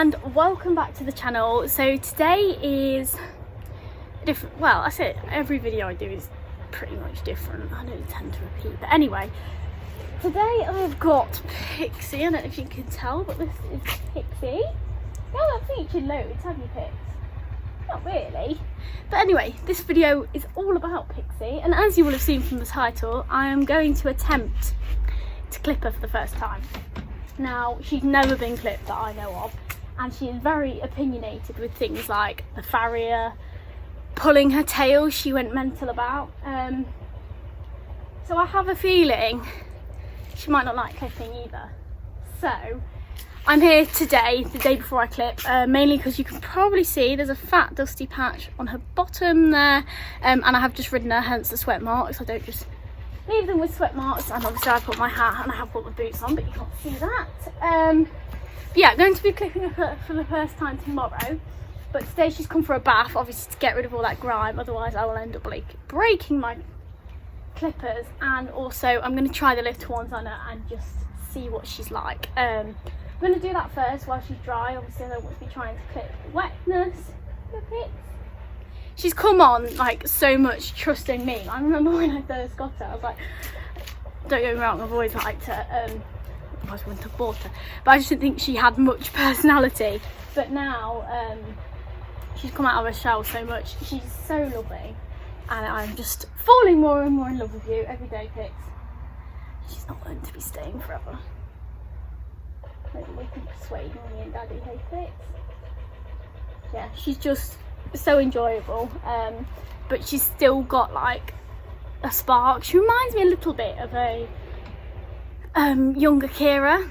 and welcome back to the channel. So today is different. Well, I say every video I do is pretty much different. I don't tend to repeat, but anyway, today I've got Pixie. I don't know if you can tell, but this is Pixie. You haven't featured loads, have you, Pix? Not really. But anyway, this video is all about Pixie, and as you will have seen from the title, I am going to attempt to clip her for the first time. Now, she's never been clipped that I know of, and she is very opinionated with things like the farrier, pulling her tail she went mental about. So I have a feeling she might not like clipping either. So I'm here today, the day before I clip, mainly because you can probably see there's a fat dusty patch on her bottom there, and I have just ridden her, hence the sweat marks. I don't just leave them with sweat marks, and obviously I put my hat and I have put my boots on, but you can't see that. But yeah, going to be clipping her for the first time tomorrow, but today she's come for a bath, obviously to get rid of all that grime, otherwise I will end up like breaking my clippers. And also I'm going to try the little ones on her and just see what she's like. I'm going to do that first while she's dry. Obviously I don't want to be trying to clip wetness. Look it. She's come on like so much trusting me. I remember when I first got her, I was like, don't get me wrong, I've always liked her. I always wouldn't have bought her, but I just didn't think she had much personality. But now she's come out of her shell so much. She's so lovely, and I'm just falling more and more in love with you every day, Pix. She's not going to be staying forever. Maybe we can persuade me and Daddy, hey Pix. Yeah, she's just so enjoyable, but she's still got like a spark. She reminds me a little bit of a younger Kira,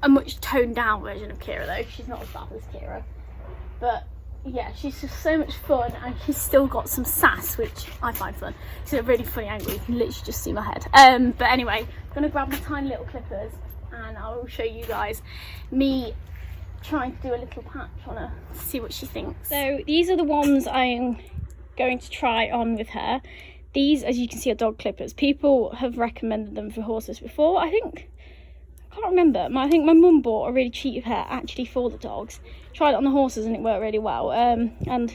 a much toned down version of Kira though. She's not as bad as Kira, but yeah, she's just so much fun, and she's still got some sass, which I find fun. It's a really funny angle, you can literally just see my head. But anyway, I'm gonna grab my tiny little clippers and I will show you guys me trying to do a little patch on her to see what she thinks. So these are the ones I'm going to try on with her. These, as you can see, are dog clippers. People have recommended them for horses before. I can't remember. I think my mum bought a really cheap pair actually for the dogs. Tried it on the horses and it worked really well. And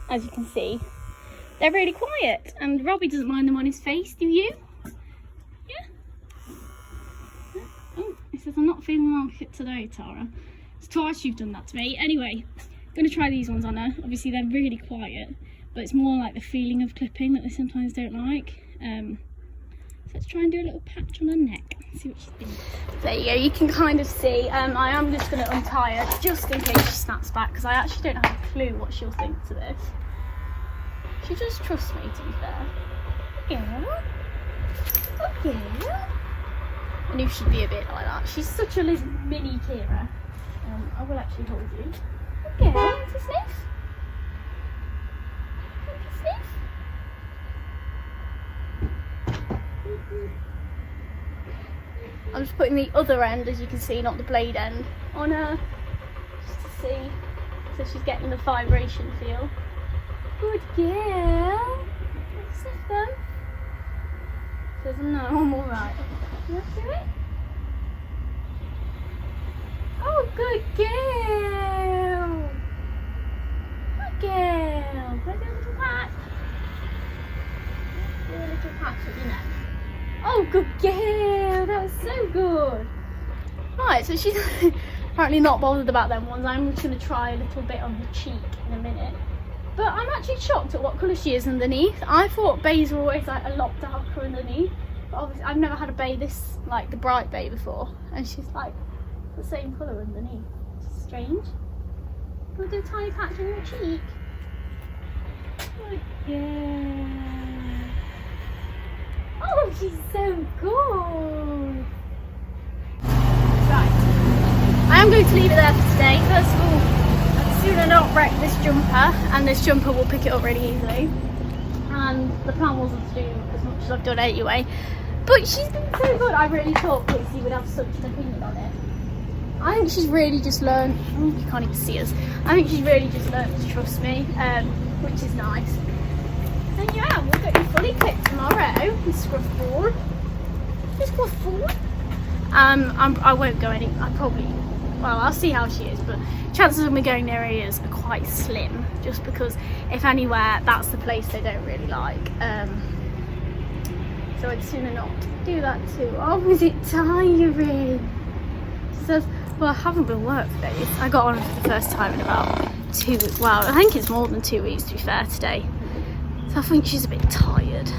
as you can see, they're really quiet. And Robbie doesn't mind them on his face, do you? Yeah. Oh, he says, I'm not feeling like it today, Tara. It's twice you've done that to me. Anyway, I'm going to try these ones on her. Obviously, they're really quiet, but it's more like the feeling of clipping that they sometimes don't like. So let's try and do a little patch on her neck, see what she thinks. There you go, you can kind of see. I am just going to untie her just in case she snaps back, because I actually don't have a clue what she'll think to this. She just trusts me, to be fair. Yeah. Okay. I knew she'd be a bit like that. She's such a little mini Kira. I will actually hold you. Okay, want to sniff? Want to sniff? I'm just putting the other end, as you can see, not the blade end, on her, just to see, so she's getting the vibration feel. Good girl. Let's sniff them. Says no, I'm alright. You want to do it? Oh, good girl. Good girl. Let's do a little patch. Do a little patch at your neck. Oh, good girl. That was so good. Right, so she's apparently not bothered about them ones. I'm just going to try a little bit on her cheek in a minute. But I'm actually shocked at what colour she is underneath. I thought bays were always like a lot darker underneath. But obviously I've never had a bay this, like the bright bay before. And she's like the same colour underneath. It's strange. We'll do a tiny patch on your cheek. Yeah. Oh, she's so good. Right. I am going to leave it there for today. First of all, I'd sooner not wreck this jumper, and this jumper will pick it up really easily. And the plan wasn't to do as much as I've done anyway. But she's been so good. I really thought Pixie would have such an opinion on it. I think she's really just learned, you can't even see us, I think she's really just learned to trust me, which is nice. And yeah, we'll get you fully clipped tomorrow, Miss Scruffball. Miss Scruffball. I won't go any, I probably well, I'll see how she is, but chances of me going near her ears are quite slim, just because if anywhere, that's the place they don't really like. So I'd sooner not do that too. Oh, is it tiring? She says, well, I haven't been work for days. I got on for the first time in about 2 weeks. Well, I think it's more than 2 weeks to be fair today. So I think she's a bit tired.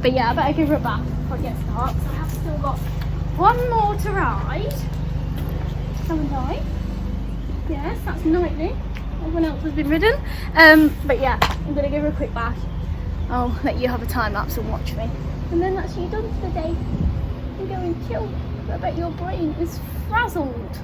But yeah, I better give her a bath before I get started. So I have still got one more to ride. Haven't I? Yes, that's nightly. Everyone else has been ridden. But yeah, I'm gonna give her a quick bath. I'll let you have a time lapse and watch me. And then that's you done for the day. You go and chill. I bet your brain is frazzled.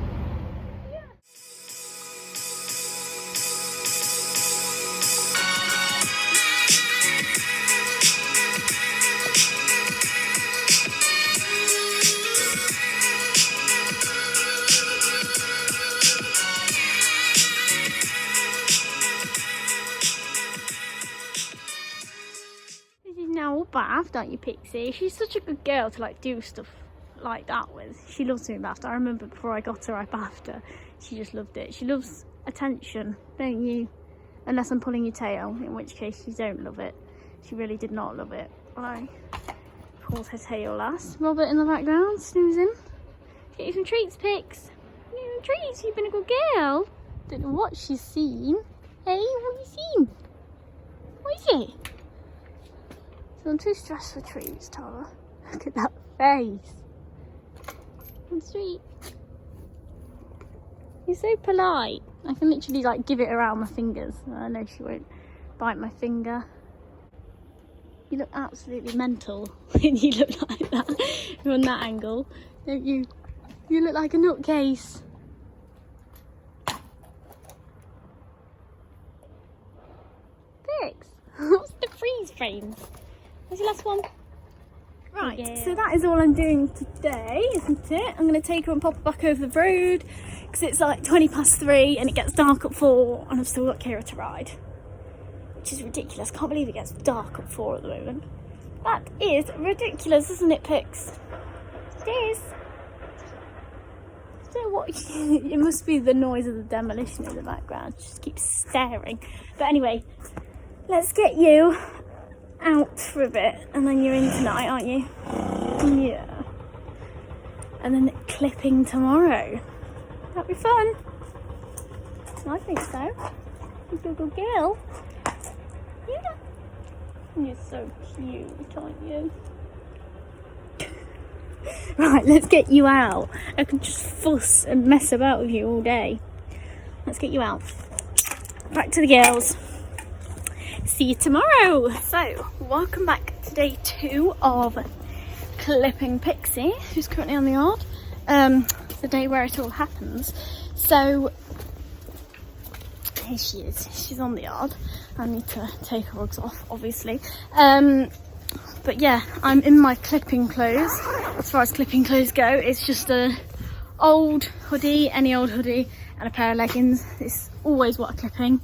Now bathed, aren't you, Pixie? She's such a good girl to like do stuff like that with. She loves being bathed. I remember before I got her, I bathed her. She just loved it. She loves attention, don't you? Unless I'm pulling your tail, in which case you don't love it. She really did not love it. I pulled her tail last. Robert in the background, snoozing. Get you some treats, Pix. Get you some treats. You've been a good girl. Don't know what she's seen. Hey, what have you seen? What is it? I'm too stressed for treats, Tara. Look at that face. I'm sweet. You're so polite. I can literally like give it around my fingers. I know she won't bite my finger. You look absolutely mental when you look like that from that angle, don't you? You look like a nutcase. Pix, what's the freeze frames? Where's your last one? Right, yeah. So that is all I'm doing today, isn't it? I'm going to take her and pop her back over the road because it's like 3:20 and it gets dark at 4 and I've still got Kira to ride. Which is ridiculous. Can't believe it gets dark at 4 at the moment. That is ridiculous, isn't it, Pix? It is. I don't know what... It must be the noise of the demolition in the background. She just keeps staring. But anyway, let's get you out for a bit and then you're in tonight, aren't you? Yeah. And then clipping tomorrow. That'd be fun. I think so. You're a good girl. Yeah. You're so cute, aren't you? Right, let's get you out. I can just fuss and mess about with you all day. Let's get you out. Back to the girls. See you tomorrow. So, welcome back to day 2 of clipping Pixie, who's currently on the yard. The day where it all happens. So, here she is. She's on the yard. I need to take her rugs off, obviously. But yeah, I'm in my clipping clothes. As far as clipping clothes go, it's just an old hoodie, any old hoodie, and a pair of leggings. It's always what I'm clipping.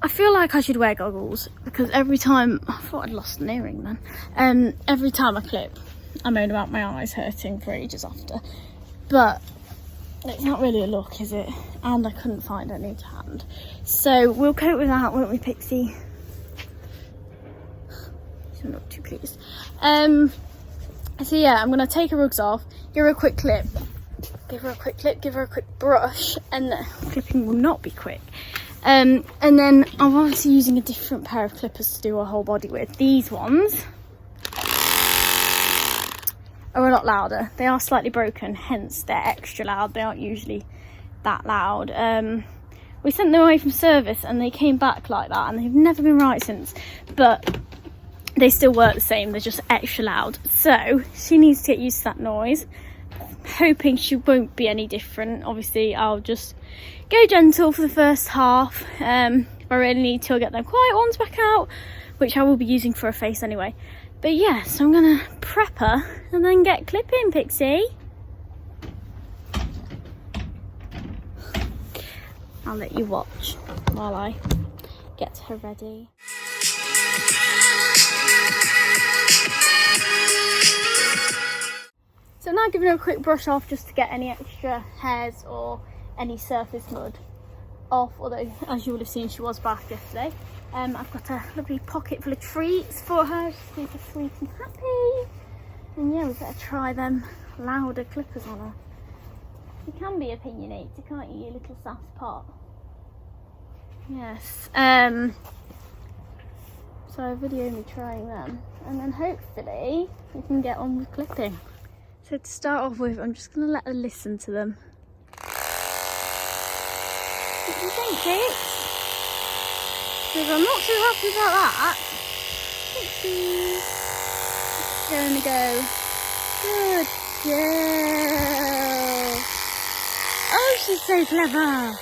I feel like I should wear goggles because every time, I thought I'd lost an earring then. Every time I clip, I moan about my eyes hurting for ages after. But it's not really a look, is it? And I couldn't find any to hand. So we'll cope with that, won't we, Pixie? She's not too pleased. So yeah, I'm gonna take her rugs off, give her a quick clip, give her a quick brush, and the clipping will not be quick. And then I'm obviously using a different pair of clippers to do her whole body with. These ones are a lot louder. They are slightly broken, hence they're extra loud. They aren't usually that loud. We sent them away from service and they came back like that and they've never been right since. But they still work the same, they're just extra loud. So she needs to get used to that noise. Hoping she won't be any different. Obviously I'll just go gentle for the first half. If I really need to, I'll get them quiet ones back out, which I will be using for her face anyway. But yeah, so I'm gonna prep her and then get clipping, Pixie. I'll let you watch while I get her ready. So now now giving her a quick brush off just to get any extra hairs or any surface mud off, although as you would have seen she was bathed yesterday. I've got a lovely pocket full of treats for her just to make her sweet and happy. And yeah, we better try them louder clippers on her. You can be opinionated, can't you, you little sass pot? Yes. So video me trying them, and then hopefully we can get on with clipping. So to start off with, I'm just going to let her listen to them. What do you think, Pix? Because I'm not too happy about that. Pixie. Going to go. Good girl. Oh, she's so clever.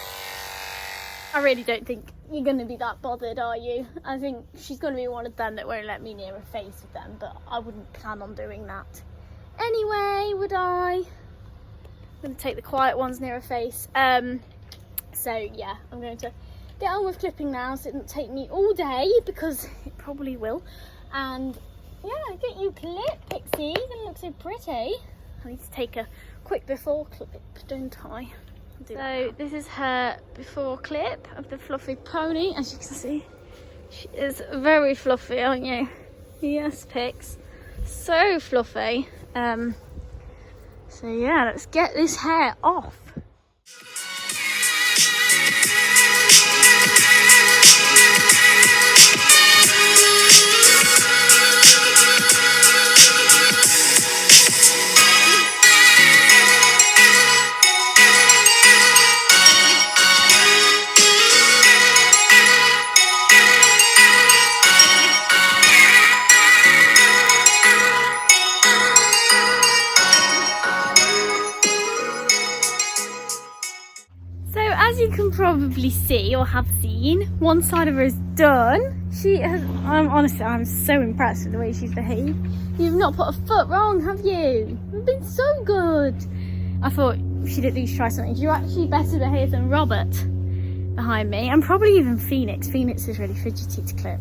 I really don't think you're going to be that bothered, are you? I think she's going to be one of them that won't let me near her face with them, but I wouldn't plan on doing that anyway, would I? I'm going to take the quiet ones near her face. So yeah, I'm going to get on with clipping now so it doesn't take me all day, because it probably will. And yeah, get you clip, Pixie. You're going to look so pretty. I need to take a quick before clip, don't I? So this is her before clip of the fluffy pony. As you can see, she is very fluffy, aren't you? Yes, Pix. So fluffy. So yeah, let's get this hair off. As you can probably see or have seen, one side of her is done. She has, honestly, I'm so impressed with the way she's behaved. You've not put a foot wrong, have you? You've been so good. I thought she'd at least try something. You're actually better behaved than Robert behind me, and probably even Phoenix. Phoenix is really fidgety to clip.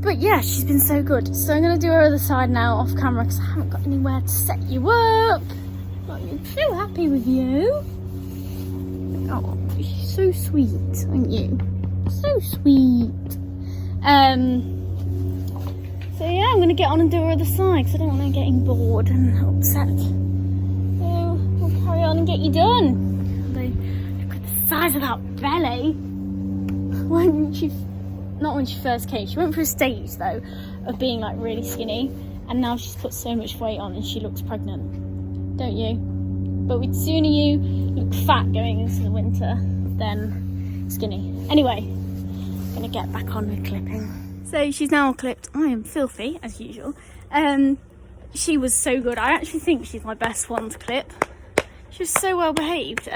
But yeah, she's been so good. So I'm going to do her other side now off camera because I haven't got anywhere to set you up. I'm so happy with you. Oh, she's so sweet, aren't you? So sweet. So yeah, I'm going to get on and do her other side because I don't want her getting bored and upset. So we'll carry on and get you done. Look at the size of that belly. Not when she first came. She went through a stage though of being like really skinny, and now she's put so much weight on and she looks pregnant, don't you? But the sooner you look fat going into the winter than skinny. Anyway, I'm gonna get back on with clipping. So she's now clipped. I am filthy as usual. She was so good. I actually think she's my best one to clip. She was so well behaved. See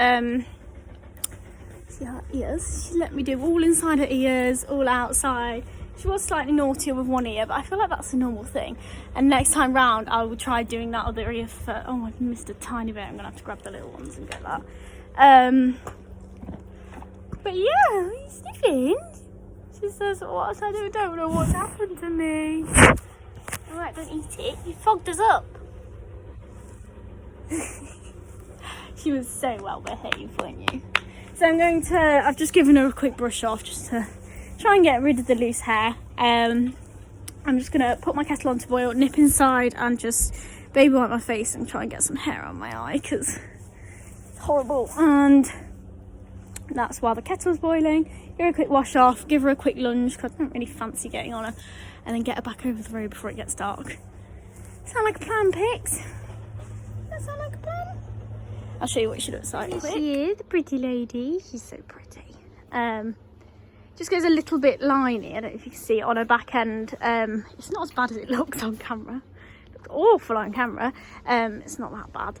her ears? She let me do all inside her ears, all outside. She was slightly naughtier with one ear, but I feel like that's a normal thing. And next time round, I will try doing that other ear first. Oh, I missed a tiny bit. I'm gonna have to grab the little ones and get that. But yeah, are you sniffing? She says, what? I don't know what's happened to me. All right, don't eat it. You fogged us up. She was so well behaved, weren't you? So I've just given her a quick brush off just to try and get rid of the loose hair. I'm just gonna put my kettle on to boil, nip inside and just baby wipe my face and try and get some hair on my eye because it's horrible. And that's while the kettle's boiling. Give her a quick wash off, give her a quick lunge because I don't really fancy getting on her, and then get her back over the road before it gets dark. Sound like a plan, Pix? Does that sound like a plan? I'll show you what she looks like. Here she is, the pretty lady. She's so pretty. Just goes a little bit liney. I don't know if you can see it on her back end. It's not as bad as it looks on camera. It looks awful on camera. It's not that bad.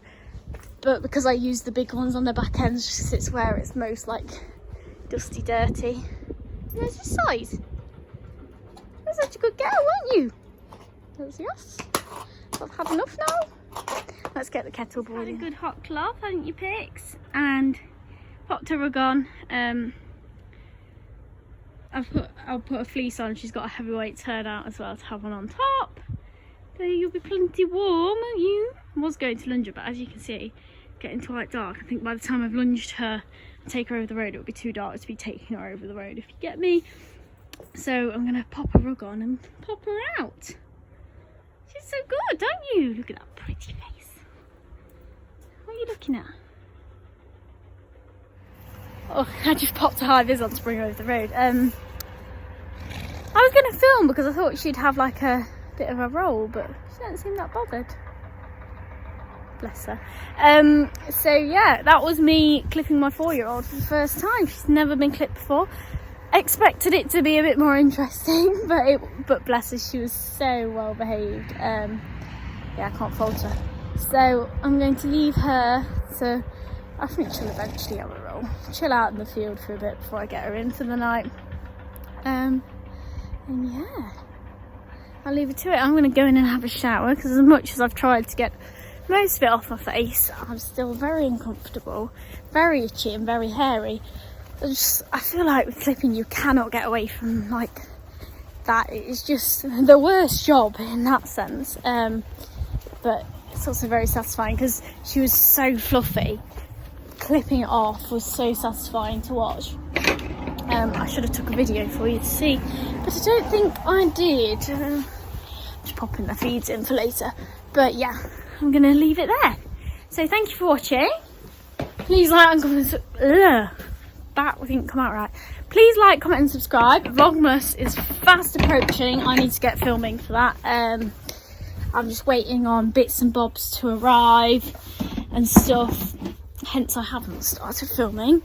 But because I use the big ones on the back end, it's where it's most like dusty, dirty. There's your size. You're such a good girl, weren't you? That's yes. I've had enough now. Let's get the kettle boiling. Had a good hot cloth, hadn't you, Pix? And popped her rug on. I'll put a fleece on. She's got a heavyweight turnout as well to have one on top. So you'll be plenty warm, won't you? I was going to lunge her, but as you can see, getting quite dark. I think by the time I've lunged her and take her over the road, it'll be too dark to be taking her over the road, if you get me. So I'm gonna pop a rug on and pop her out. She's so good, don't you? Look at that pretty face. What are you looking at? Oh, I just popped a high vis on to bring her over the road. I was gonna film because I thought she'd have like a bit of a roll, but she doesn't seem that bothered. Bless her. So yeah, that was me clipping my 4-year-old for the first time. She's never been clipped before. Expected it to be a bit more interesting, but bless her, she was so well behaved. Yeah, I can't fault her. So I'm going to leave her. So I think she'll eventually have a roll. Chill out in the field for a bit before I get her in for the night. And yeah, I'll leave her to it. I'm going to go in and have a shower because as much as I've tried to get most of it off my face, I'm still very uncomfortable, very itchy and very hairy. I feel like with clipping you cannot get away from like that. It's just the worst job in that sense, but it's also very satisfying because she was so fluffy. Clipping it off was so satisfying to watch. I should have took a video for you to see, but I don't think I did. Just popping the feeds in for later, but yeah, I'm gonna leave it there. So thank you for watching. Please like and comment. That didn't come out right. Please like, comment and subscribe. Vlogmas is fast approaching. I need to get filming for that. I'm just waiting on bits and bobs to arrive and stuff, hence I haven't started filming,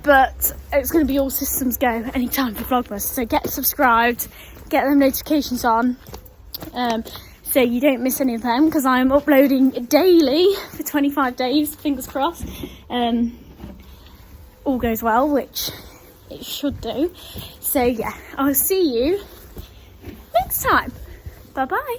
but it's going to be all systems go anytime for Vlogmas. So get subscribed, get them notifications on, so you don't miss any of them, because I'm uploading daily for 25 days, fingers crossed. All goes well, which it should do. So yeah, I'll see you next time. Bye bye.